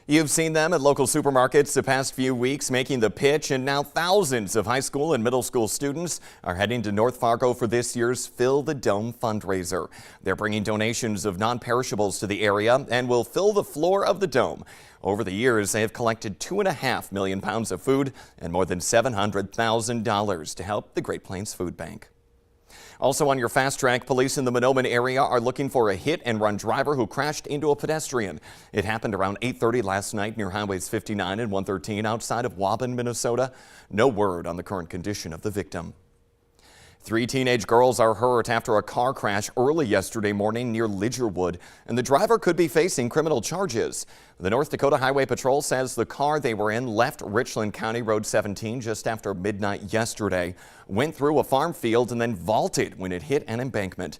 You've seen them at local supermarkets the past few weeks making the pitch, and now thousands of high school and middle school students are heading to North Fargo for this year's Fill the Dome fundraiser. They're bringing donations of non-perishables to the area and will fill the floor of the dome. Over the years, they have collected 2.5 million pounds of food and more than $700,000 to help the Great Plains Food Bank. Also on your fast track, police in the Mahnomen area are looking for a hit-and-run driver who crashed into a pedestrian. It happened around 8:30 last night near Highways 59 and 113 outside of Waubun, Minnesota. No word on the current condition of the victim. 3 teenage girls are hurt after a car crash early yesterday morning near Lidgerwood, and the driver could be facing criminal charges. The North Dakota Highway Patrol says the car they were in left Richland County Road 17 just after midnight yesterday, went through a farm field and then vaulted when it hit an embankment.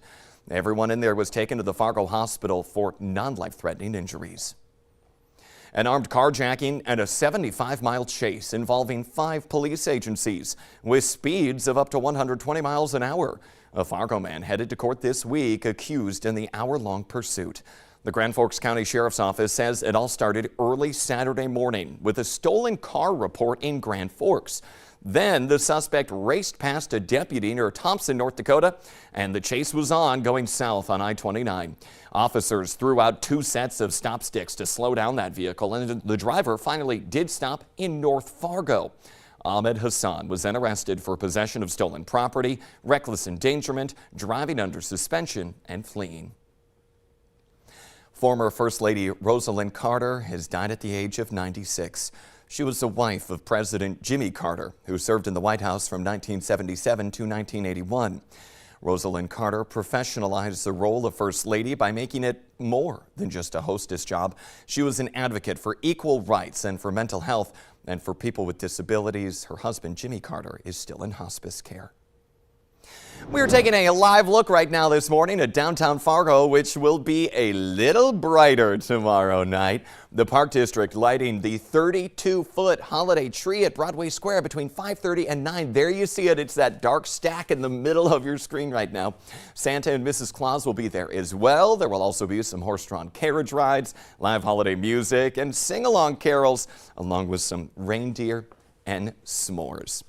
Everyone in there was taken to the Fargo Hospital for non-life-threatening injuries. An armed carjacking and a 75-mile chase involving 5 police agencies with speeds of up to 120 miles an hour. A Fargo man headed to court this week accused in the hour-long pursuit. The Grand Forks County Sheriff's Office says it all started early Saturday morning with a stolen car report in Grand Forks. Then the suspect raced past a deputy near Thompson, North Dakota, and the chase was on going south on I-29. Officers threw out 2 sets of stop sticks to slow down that vehicle, and the driver finally did stop in North Fargo. Ahmed Hassan was then arrested for possession of stolen property, reckless endangerment, driving under suspension, and fleeing. Former First Lady Rosalynn Carter has died at the age of 96. She was the wife of President Jimmy Carter, who served in the White House from 1977 to 1981. Rosalynn Carter professionalized the role of First Lady by making it more than just a hostess job. She was an advocate for equal rights and for mental health, and for people with disabilities. Her husband, Jimmy Carter, is still in hospice care. We're taking a live look right now this morning at downtown Fargo, which will be a little brighter tomorrow night. The Park District lighting the 32-foot holiday tree at Broadway Square between 5:30 and 9. There you see it. It's that dark stack in the middle of your screen right now. Santa and Mrs. Claus will be there as well. There will also be some horse-drawn carriage rides, live holiday music, and sing-along carols, along with some reindeer and s'mores.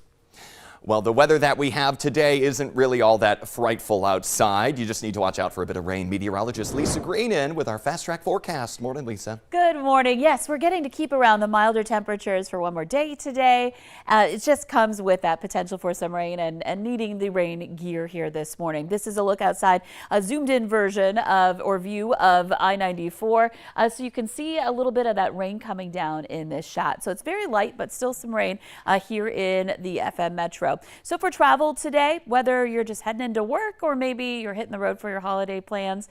Well, the weather that we have today isn't really all that frightful outside. You just need to watch out for a bit of rain. Meteorologist Lisa Green in with our Fast Track forecast. Morning, Lisa. Good morning. Yes, we're getting to keep around the milder temperatures for one more day today. It just comes with that potential for some rain and needing the rain gear here this morning. This is a look outside, a zoomed in version of or view of I-94. So you can see a little bit of that rain coming down in this shot. So it's very light, but still some rain here in the FM Metro. So for travel today, whether you're just heading into work or maybe you're hitting the road for your holiday plans,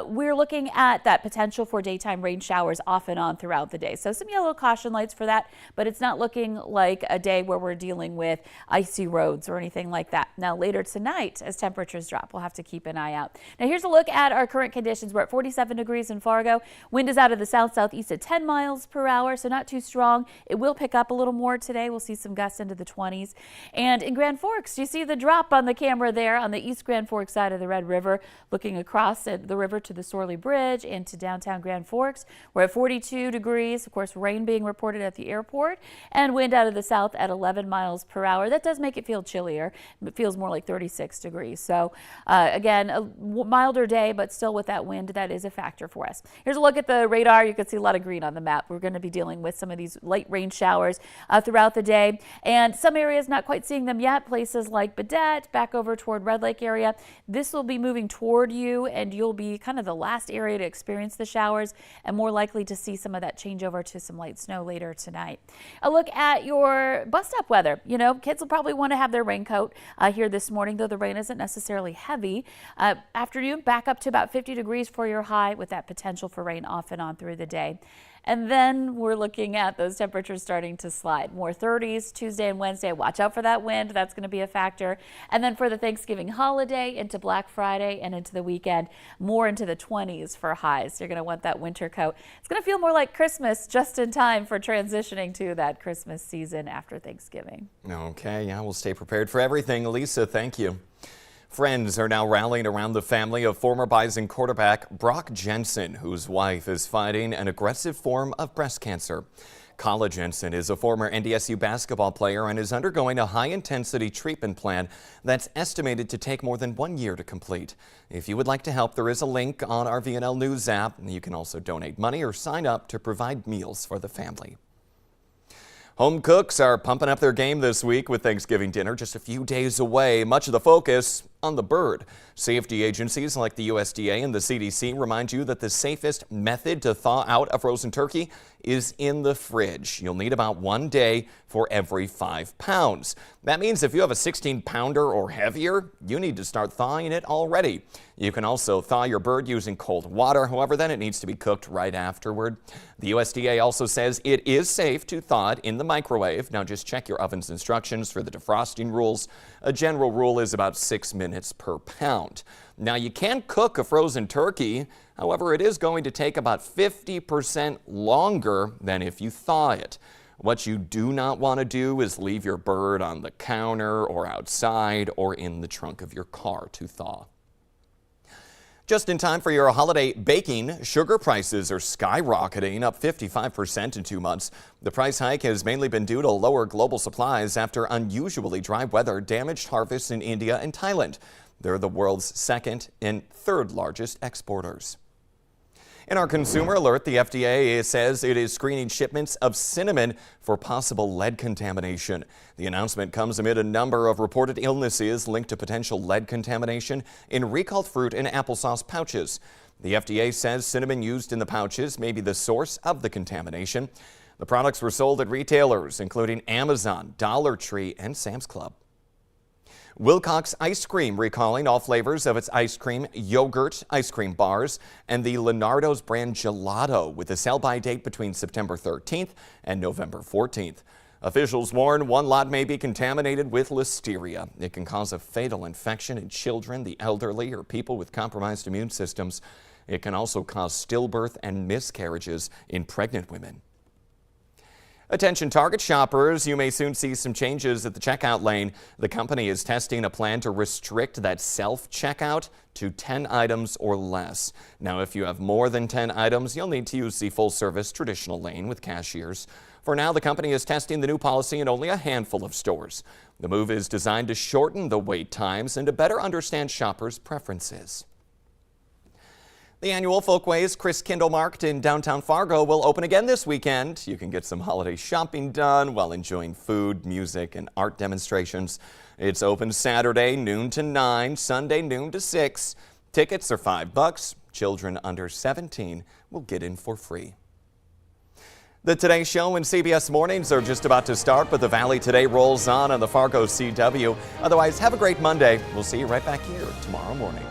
we're looking at that potential for daytime rain showers off and on throughout the day. So some yellow caution lights for that, but it's not looking like a day where we're dealing with icy roads or anything like that. Now later tonight, as temperatures drop, we'll have to keep an eye out. Now here's a look at our current conditions. We're at 47 degrees in Fargo. Wind is out of the south-southeast at 10 miles per hour, so not too strong. It will pick up a little more today. We'll see some gusts into the 20s. And in Grand Forks, you see the drop on the camera there on the East Grand Forks side of the Red River, looking across at the river to the Sorley Bridge into downtown Grand Forks. We're at 42 degrees. Of course, rain being reported at the airport and wind out of the south at 11 miles per hour. That does make it feel chillier. It feels more like 36 degrees. So again, a milder day, but still with that wind, that is a factor for us. Here's a look at the radar. You can see a lot of green on the map. We're going to be dealing with some of these light rain showers throughout the day, and some areas not quite seeing them yet. Places like Baudette, back over toward Red Lake area. This will be moving toward you, and you'll be kind of the last area to experience the showers and more likely to see some of that changeover to some light snow later tonight. A look at your bus stop weather. You know, kids will probably want to have their raincoat here this morning, though the rain isn't necessarily heavy. Afternoon back up to about 50 degrees for your high with that potential for rain off and on through the day. And then we're looking at those temperatures starting to slide. More 30s Tuesday and Wednesday. Watch out for that wind. That's going to be a factor. And then for the Thanksgiving holiday into Black Friday and into the weekend, more into the 20s for highs. You're going to want that winter coat. It's going to feel more like Christmas just in time for transitioning to that Christmas season after Thanksgiving. Okay, yeah, we'll stay prepared for everything. Lisa, thank you. Friends are now rallying around the family of former Bison quarterback Brock Jensen, whose wife is fighting an aggressive form of breast cancer. Kala Jensen is a former NDSU basketball player and is undergoing a high-intensity treatment plan that's estimated to take more than 1 year to complete. If you would like to help, there is a link on our VNL News app. You can also donate money or sign up to provide meals for the family. Home cooks are pumping up their game this week with Thanksgiving dinner just a few days away. Much of the focus on the bird. Safety agencies like the USDA and the CDC remind you that the safest method to thaw out a frozen turkey is in the fridge. You'll need about 1 day for every 5 pounds. That means if you have a 16-pounder or heavier, you need to start thawing it already. You can also thaw your bird using cold water. However, then it needs to be cooked right afterward. The USDA also says it is safe to thaw it in the microwave. Now just check your oven's instructions for the defrosting rules. A general rule is about 6 minutes per pound. Now you can cook a frozen turkey. However, it is going to take about 50% longer than if you thaw it. What you do not want to do is leave your bird on the counter or outside or in the trunk of your car to thaw. Just in time for your holiday baking, sugar prices are skyrocketing, up 55% in 2 months. The price hike has mainly been due to lower global supplies after unusually dry weather damaged harvests in India and Thailand. They're the world's second and third largest exporters. In our consumer alert, the FDA says it is screening shipments of cinnamon for possible lead contamination. The announcement comes amid a number of reported illnesses linked to potential lead contamination in recalled fruit and applesauce pouches. The FDA says cinnamon used in the pouches may be the source of the contamination. The products were sold at retailers including Amazon, Dollar Tree, and Sam's Club. Wilcox Ice Cream recalling all flavors of its ice cream, yogurt, ice cream bars, and the Leonardo's brand gelato with a sell-by date between September 13th and November 14th. Officials warn one lot may be contaminated with listeria. It can cause a fatal infection in children, the elderly, or people with compromised immune systems. It can also cause stillbirth and miscarriages in pregnant women. Attention Target shoppers, you may soon see some changes at the checkout lane. The company is testing a plan to restrict that self-checkout to 10 items or less. Now, if you have more than 10 items, you'll need to use the full-service traditional lane with cashiers. For now, the company is testing the new policy in only a handful of stores. The move is designed to shorten the wait times and to better understand shoppers' preferences. The annual Folkways Christkindl Market in downtown Fargo will open again this weekend. You can get some holiday shopping done while enjoying food, music, and art demonstrations. It's open Saturday noon to 9, Sunday noon to 6. Tickets are $5. Children under 17 will get in for free. The Today Show and CBS Mornings are just about to start, but the Valley Today rolls on the Fargo CW. Otherwise, have a great Monday. We'll see you right back here tomorrow morning.